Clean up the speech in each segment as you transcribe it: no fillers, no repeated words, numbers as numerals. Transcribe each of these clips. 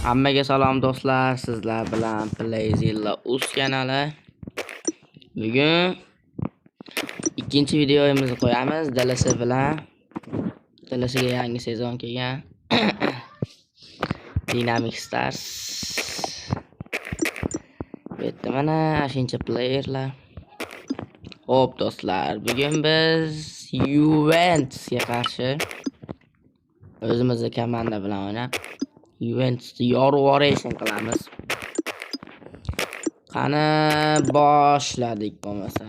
Hammaga salom do'stlar, sizlar bilan Playzilla Uz kanali. Bugun ikkinchi videomizni qo'yamiz DLC bilan. DLCga yangi sezon kelgan. Dynamic Stars. Bu yerda mana shuncha playerlar. Xo'p do'stlar, bugun biz Juventusga qarshi o'zimizning komanda bilan o'ynab Juventusni yorib qilamiz. Qani boshladik bo'lmasa.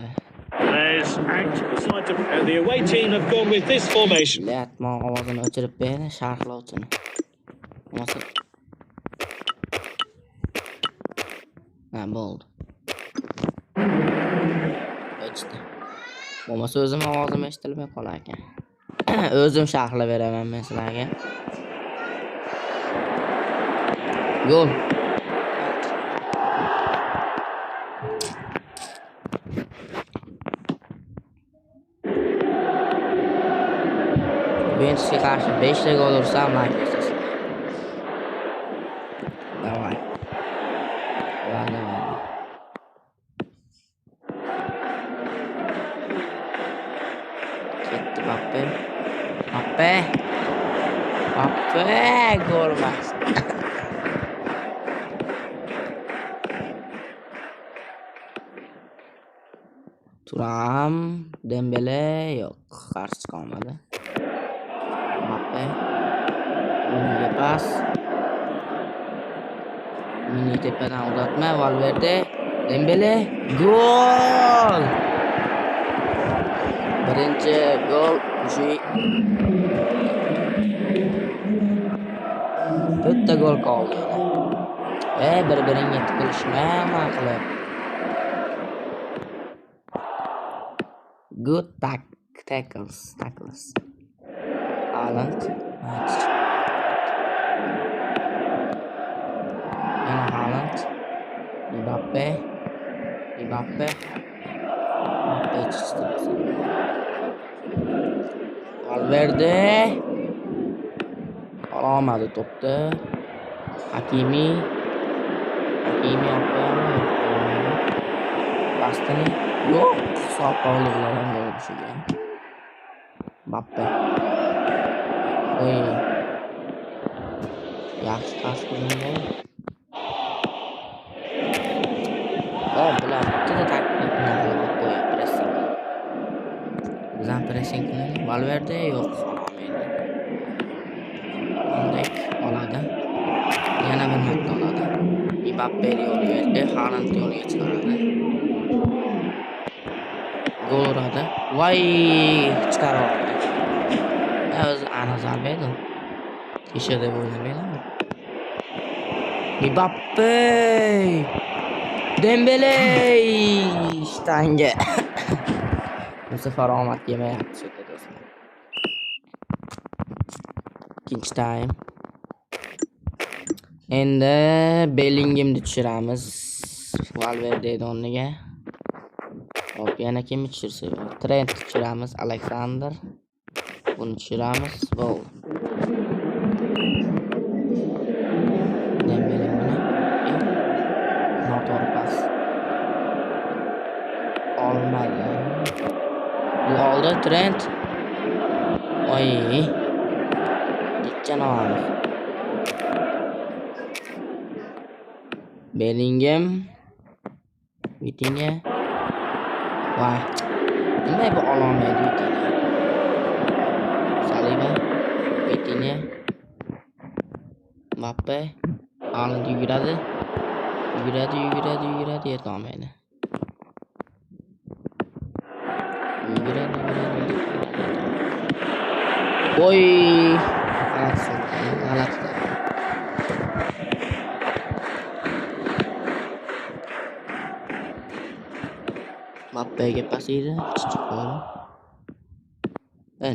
The away team have gone with this formation. Latmo ovozini o'chirib berdi, sharhlovchini. Bo'lmasa. Ha, bo'ldi. O'chdi. Bo'lmasa o'zim ovozim eshitilmay qolar ekan. O'zim sharhlab beraman men sizlarga. Gol. Juventusga qarshi 5 ta gol ursam maksimum. Davay. Davay. Ketdi Mbappe. Gol mas. Turam, Dembele yo'q, qarshi qolmadi. Mbappe. Unga pas. Mini tepadan uzatma, Valverde, Dembele, gol! Birinchi gol bitta gol qoldi. Bir-biringga tiqilishma qilib. Good tackles. Haaland. Haaland. Mbappe. Valverde. Olmadi to'pni. Hakimi bastini. Yo'q, hisob-kitoblardan bo'lishgan. Mbappe. Yaxshi pas qilingan. Bular bitta taktik qilib pressing. Bizdan pressing qilingan. Valverde yo'q, olmaydi. Bunday oladi. Yana bir marta oladi. Mbappe yo'liga, Haaland yo'liga chiqaradi. Gol uradi. Voy, chiqaradi. O'zi ana zarba edi. Isha deb o'ylamayman. Mbappe! Dembele! Shtanga. Bu safar omad yemayapti do'stlar. Ikkinchi time. Endi Bellinghamni tushiramiz. Valverde o'rniga. Hop, yana kimni tushirsa bo'ladi? Trent tushiramiz, Alexander. Buni tushiramiz. Bo'ldi. Dembele mana. Noto'g'ri pas. Olmadi. Oldi Trent. Oy. Janob. Bellingham. Vitinha. Vay. Nima bu olmaydi Vitinha? Saliba. Vitinha. Mbappe. Haaland yuguradi. Yetolmaydi. Yuguradi. Oy. G'alati. Mbappe'ga pas edi.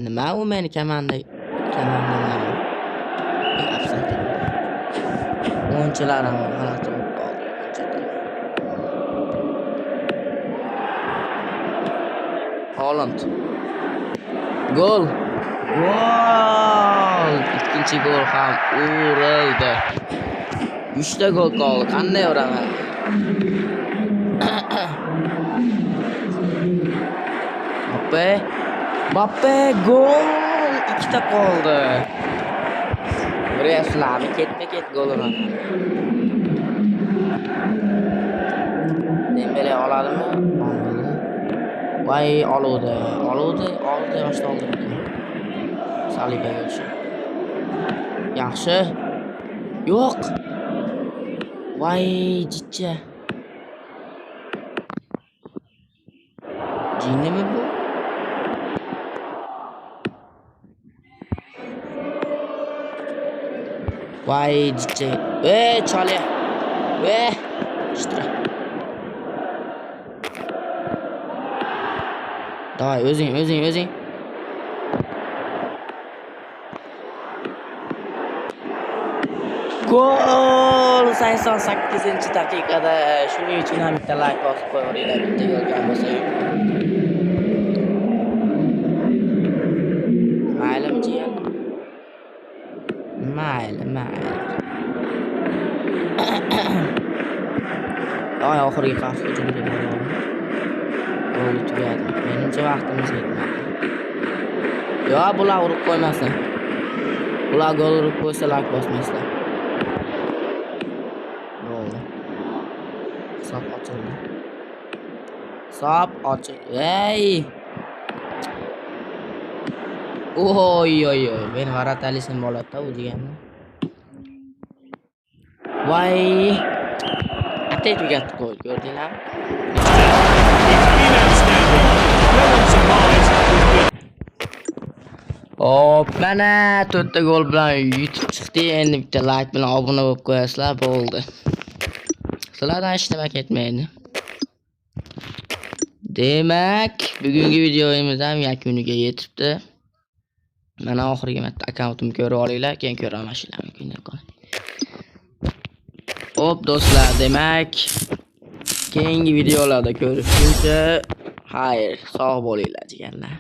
Nima u meni komanda. O'yinchilarim g'alati bo'lib qoldi. Haaland. Gol! Ikkinchi gol ham urildi. 3 gol qoldi. Qanday uraman? Mbappe gol! 2 ta qoldi. Burayasizlarmi? Ketma-ket gol uraman. Dembele oladimi? Olmadi. Voy, oldi yoshda oldi. Salibaga o'xshab. Yaxshi. Yo'q. Voy, jichcha. Jinimi bu? Voy, jichcha. Chali. Shtra. Davay, o'zing. Gol 88-daqiqada. Shuning uchun ham bitta like bosib qo'yinglar, bitta yo'lgan bo'lsa. Maylim jiyan. Mayli. Ay, oxirgi qarshi hujumga bordim. Gol tugadi. Menimcha vaqtimiz yetmadi. Yo, bular urib qo'ymasin. Bular gol urib qo'ysa like bosmaysizlar. Sop ochildi. Ey! Oy. Men varatalisini bo'ladi-da u deganni. Voy! Atay tugatdi qo'y, ko'rdinglarmi? Hop, mana 4 ta gol bilan yutib chiqdi. Endi bitta like bilan obuna bo'lib qo'yasizlar, bo'ldi. Sizlardan hech nima ketmaydi. Demak, bugungi videomiz ham yakuniga yetibdi. Mana oxirgi marta akkauntimni ko'rib olinglar, keyin ko'ramashinglar mumkin. Hop do'stlar, demak, keyingi videolarda ko'rishguncha xayr, sog' bo'linglar deganlar.